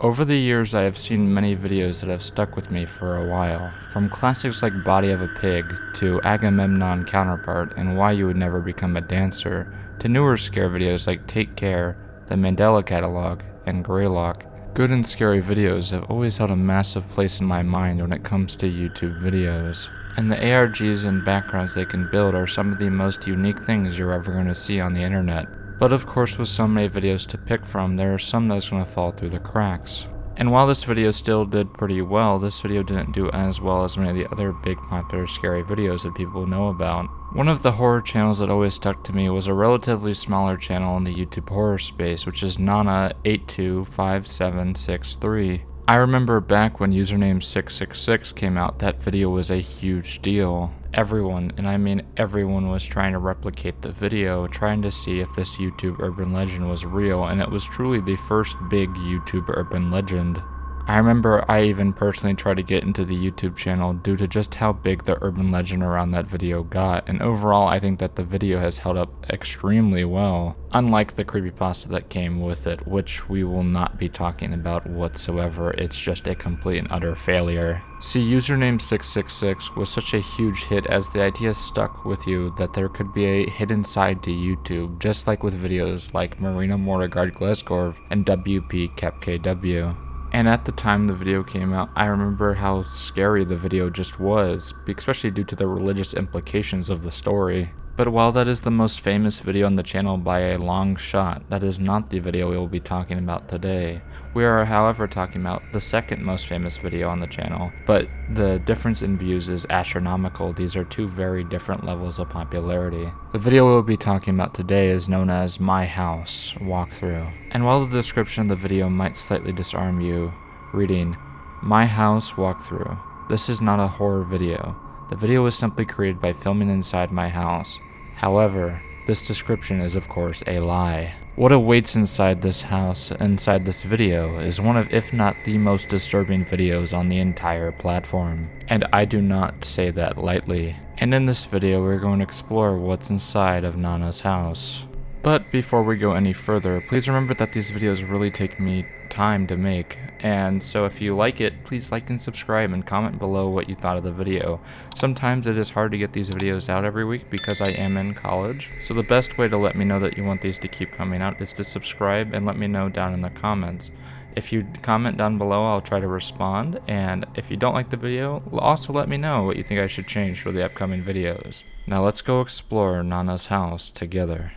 Over the years, I have seen many videos that have stuck with me for a while, from classics like Body of a Pig to Agamemnon Counterpart and Why You Would Never Become a Dancer, to newer scare videos like Take Care, The Mandela Catalog, and Greylock. Good and scary videos have always held a massive place in my mind when it comes to YouTube videos. And the ARGs and backgrounds they can build are some of the most unique things you're ever going to see on the internet. But of course, with so many videos to pick from, there are some that's going to fall through the cracks. And while this video still did pretty well, this video didn't do as well as many of the other big popular scary videos that people know about. One of the horror channels that always stuck to me was a relatively smaller channel in the YouTube horror space, which is Nana825763. I remember back when username 666 came out, that video was a huge deal. Everyone, and I mean everyone, was trying to replicate the video, trying to see if this YouTube urban legend was real, and it was truly the first big YouTube urban legend. I remember I even personally tried to get into the YouTube channel due to just how big the urban legend around that video got, and overall I think that the video has held up extremely well, unlike the creepypasta that came with it, which we will not be talking about whatsoever. It's just a complete and utter failure. See, username 666 was such a huge hit as the idea stuck with you that there could be a hidden side to YouTube, just like with videos like Marina Mortigard Glesgorv and WP KepKW. And at the time the video came out, I remember how scary the video just was, especially due to the religious implications of the story. But while that is the most famous video on the channel by a long shot, that is not the video we will be talking about today. We are, however, talking about the second most famous video on the channel, but the difference in views is astronomical. These are two very different levels of popularity. The video we will be talking about today is known as My House Walkthrough. And while the description of the video might slightly disarm you, reading, My House Walkthrough, this is not a horror video. The video was simply created by filming inside my house. However, this description is of course a lie. What awaits inside this house, inside this video, is one of, if not the most disturbing videos on the entire platform. And I do not say that lightly. And in this video we're going to explore what's inside of Nana's house. But before we go any further, please remember that these videos really take me time to make, and so if you like it, please like and subscribe and comment below what you thought of the video. Sometimes it is hard to get these videos out every week because I am in college, so the best way to let me know that you want these to keep coming out is to subscribe and let me know down in the comments. If you comment down below, I'll try to respond, and if you don't like the video, also let me know what you think I should change for the upcoming videos. Now let's go explore Nana's house together.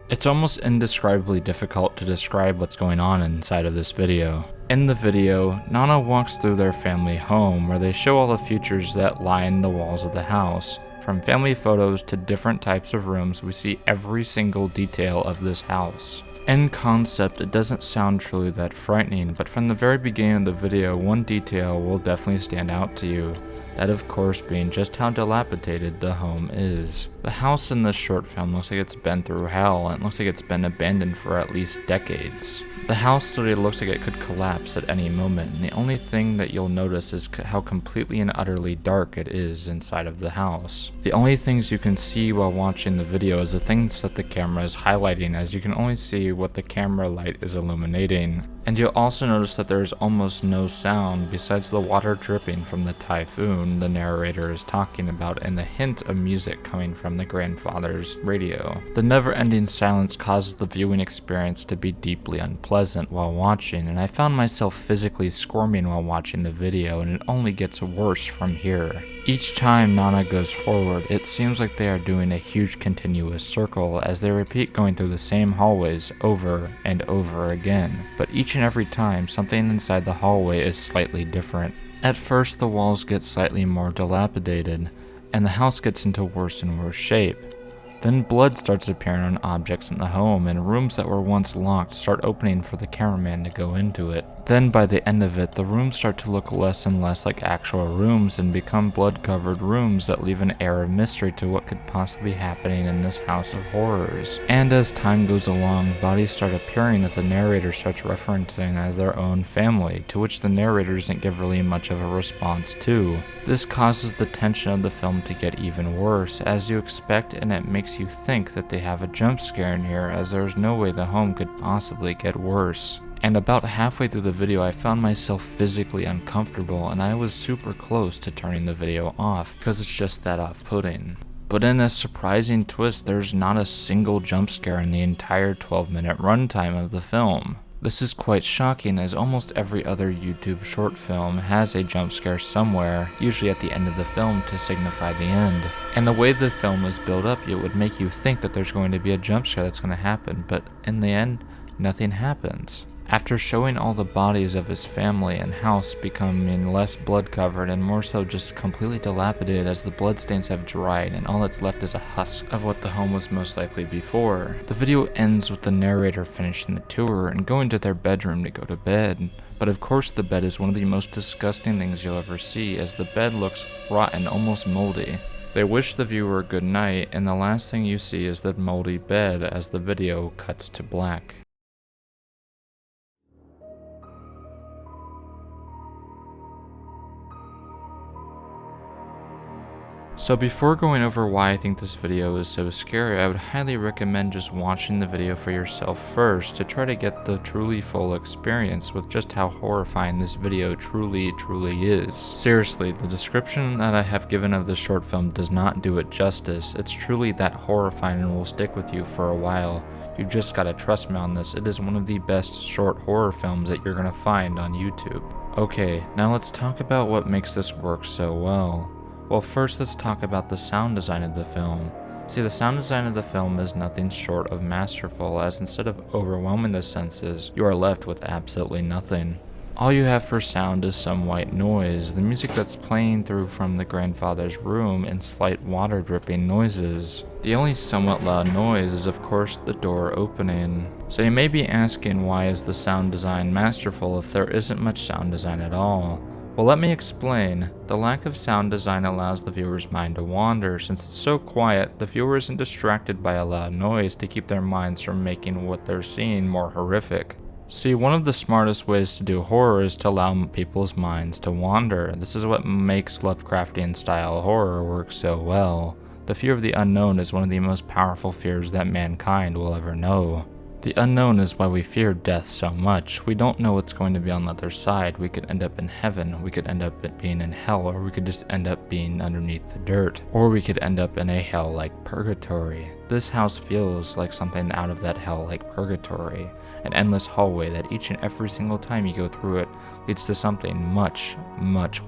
It's almost indescribably difficult to describe what's going on inside of this video. In the video, Nana walks through their family home where they show all the features that line the walls of the house. From family photos to different types of rooms, we see every single detail of this house. In concept, it doesn't sound truly that frightening, but from the very beginning of the video, one detail will definitely stand out to you. That of course being just how dilapidated the home is. The house in this short film looks like it's been through hell, and it looks like it's been abandoned for at least decades. The house literally looks like it could collapse at any moment, and the only thing that you'll notice is how completely and utterly dark it is inside of the house. The only things you can see while watching the video is the things that the camera is highlighting, as you can only see what the camera light is illuminating. And you'll also notice that there is almost no sound besides the water dripping from the typhoon the narrator is talking about and the hint of music coming from the grandfather's radio. The never-ending silence causes the viewing experience to be deeply unpleasant while watching, and I found myself physically squirming while watching the video, and it only gets worse from here. Each time Nana goes forward, it seems like they are doing a huge continuous circle as they repeat going through the same hallways over and over again, but each and every time something inside the hallway is slightly different. At first the walls get slightly more dilapidated, and the house gets into worse and worse shape. Then blood starts appearing on objects in the home, and rooms that were once locked start opening for the cameraman to go into it. Then by the end of it, the rooms start to look less and less like actual rooms and become blood-covered rooms that leave an air of mystery to what could possibly be happening in this house of horrors. And as time goes along, bodies start appearing that the narrator starts referencing as their own family, to which the narrator doesn't give really much of a response to. This causes the tension of the film to get even worse, as you expect, and it makes you think that they have a jump scare in here, as there's no way the home could possibly get worse. And about halfway through the video, I found myself physically uncomfortable, and I was super close to turning the video off, because it's just that off-putting. But in a surprising twist, there's not a single jump scare in the entire 12-minute runtime of the film. This is quite shocking, as almost every other YouTube short film has a jump scare somewhere, usually at the end of the film to signify the end. And the way the film is built up, it would make you think that there's going to be a jump scare that's going to happen, but in the end, nothing happens. After showing all the bodies of his family and house becoming less blood covered and more so just completely dilapidated as the bloodstains have dried and all that's left is a husk of what the home was most likely before, the video ends with the narrator finishing the tour and going to their bedroom to go to bed. But of course the bed is one of the most disgusting things you'll ever see, as the bed looks rotten, almost moldy. They wish the viewer good night, and the last thing you see is the moldy bed as the video cuts to black. So before going over why I think this video is so scary, I would highly recommend just watching the video for yourself first to try to get the truly full experience with just how horrifying this video truly is. Seriously, the description that I have given of this short film does not do it justice. It's truly that horrifying and will stick with you for a while. You just gotta trust me on this. It is one of the best short horror films that you're gonna find on YouTube. Okay, now let's talk about what makes this work so well. Well, first let's talk about the sound design of the film. See, the sound design of the film is nothing short of masterful, as instead of overwhelming the senses, you are left with absolutely nothing. All you have for sound is some white noise, the music that's playing through from the grandfather's room, and slight water dripping noises. The only somewhat loud noise is of course the door opening. So you may be asking, why is the sound design masterful if there isn't much sound design at all? Well, let me explain. The lack of sound design allows the viewer's mind to wander. Since it's so quiet, the viewer isn't distracted by a loud noise to keep their minds from making what they're seeing more horrific. See, one of the smartest ways to do horror is to allow people's minds to wander. This is what makes Lovecraftian style horror work so well. The fear of the unknown is one of the most powerful fears that mankind will ever know. The unknown is why we fear death so much. We don't know what's going to be on the other side. We could end up in heaven, we could end up being in hell, or we could just end up being underneath the dirt. Or we could end up in a hell like purgatory. This house feels like something out of that hell like purgatory. An endless hallway that each and every single time you go through it leads to something much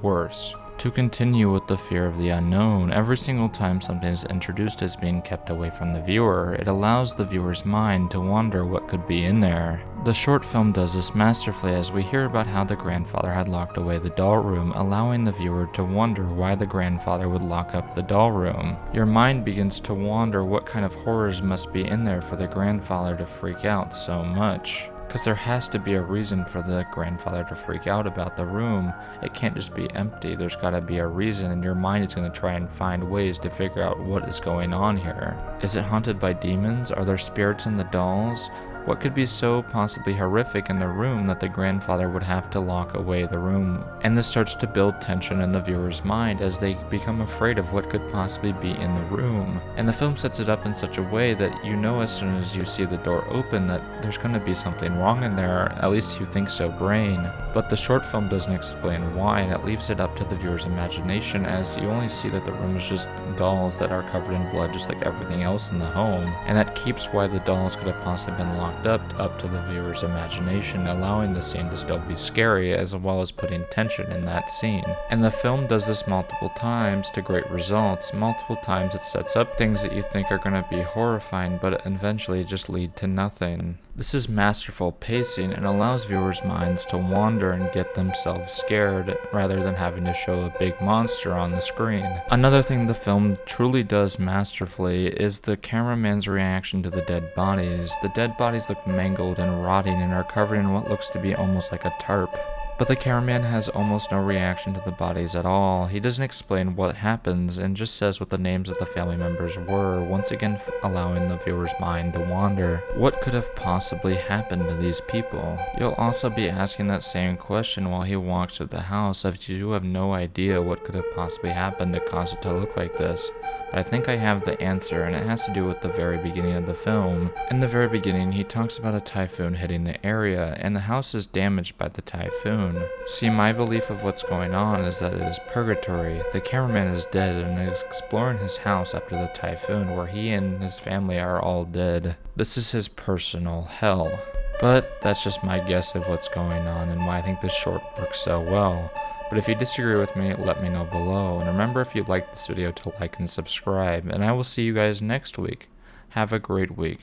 worse. To continue with the fear of the unknown, every single time something is introduced as being kept away from the viewer, it allows the viewer's mind to wonder what could be in there. The short film does this masterfully, as we hear about how the grandfather had locked away the doll room, allowing the viewer to wonder why the grandfather would lock up the doll room. Your mind begins to wonder what kind of horrors must be in there for the grandfather to freak out so much. Because there has to be a reason for the grandfather to freak out about the room. It can't just be empty. There's got to be a reason, and your mind is going to try and find ways to figure out what is going on here. Is it haunted by demons? Are there spirits in the dolls? What could be so possibly horrific in the room that the grandfather would have to lock away the room? And this starts to build tension in the viewer's mind as they become afraid of what could possibly be in the room. And the film sets it up in such a way that you know as soon as you see the door open that there's going to be something wrong in there, at least you think so, brain. But the short film doesn't explain why, and it leaves it up to the viewer's imagination, as you only see that the room is just dolls that are covered in blood just like everything else in the home. And that keeps why the dolls could have possibly been locked chalked up to the viewer's imagination, allowing the scene to still be scary as well as putting tension in that scene. And the film does this multiple times to great results. Multiple times it sets up things that you think are going to be horrifying, but eventually just lead to nothing. This is masterful pacing and allows viewers' minds to wander and get themselves scared rather than having to show a big monster on the screen. Another thing the film truly does masterfully is the cameraman's reaction to the dead bodies. The dead bodies look mangled and rotting and are covered in what looks to be almost like a tarp. But the cameraman has almost no reaction to the bodies at all. He doesn't explain what happens and just says what the names of the family members were, once again allowing the viewer's mind to wander. What could have possibly happened to these people? You'll also be asking that same question while he walks to the house, if you have no idea what could have possibly happened to cause it to look like this. But I think I have the answer, and it has to do with the very beginning of the film. In the very beginning, he talks about a typhoon hitting the area, and the house is damaged by the typhoon. See, my belief of what's going on is that it is purgatory. The cameraman is dead and is exploring his house after the typhoon, where he and his family are all dead. This is his personal hell. But that's just my guess of what's going on and why I think this short works so well. But if you disagree with me, let me know below. And remember, if you liked this video, to like and subscribe. And I will see you guys next week. Have a great week.